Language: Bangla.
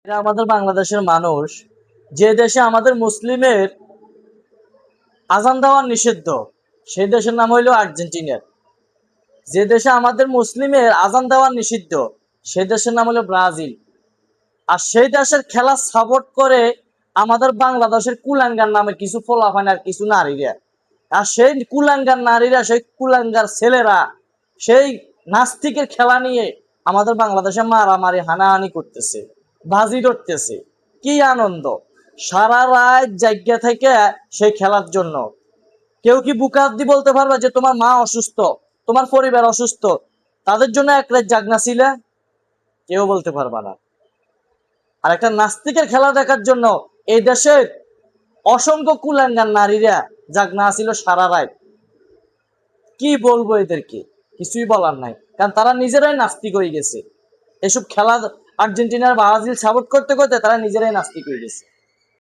এরা আমাদের বাংলাদেশের মানুষ, যে দেশে আমাদের মুসলিমের আজান দেওয়া নিষিদ্ধ, সেই দেশের নাম হইল আর্জেন্টিনা। যে দেশে আমাদের মুসলিমের আজান দেওয়া নিষিদ্ধ, সেই দেশের নাম হলো ব্রাজিল। আর সেই দেশের খেলা সাপোর্ট করে আমাদের বাংলাদেশের কুলাঙ্গার নামে কিছু ফলাফান আর কিছু নারীরা। আর সেই কুলাঙ্গার নারীরা, সেই কুলাঙ্গার ছেলেরা সেই নাস্তিকের খেলা নিয়ে আমাদের বাংলাদেশে মারামারি হানাহানি করতেছে, বাজি ধরতেছে। কি আনন্দ! সারা রাত জায়গা থেকে সেই খেলার জন্য। কেউ কি বুকাদ্দি বলতে পারবে যে তোমার মা অসুস্থ, তোমার পরিবার অসুস্থ, তাদের জন্য এক রাত জাগনা ছিলে? কেউ বলতে পারবা না। আর একটা নাস্তিকের খেলা দেখার জন্য এই দেশের অসংখ্য কুলাঙ্গার নারীরা জাগনা ছিল সারা রাত। কি বলবো এদেরকে? কিছুই বলার নাই, কারণ তারা নিজেরাই নাস্তিক হয়ে গেছে। এসব খেলা আর্জেন্টিনার ব্রাজিল সাপোর্ট করতে করতে তারা নিজেরাই নাস্তিক হয়ে গেছে।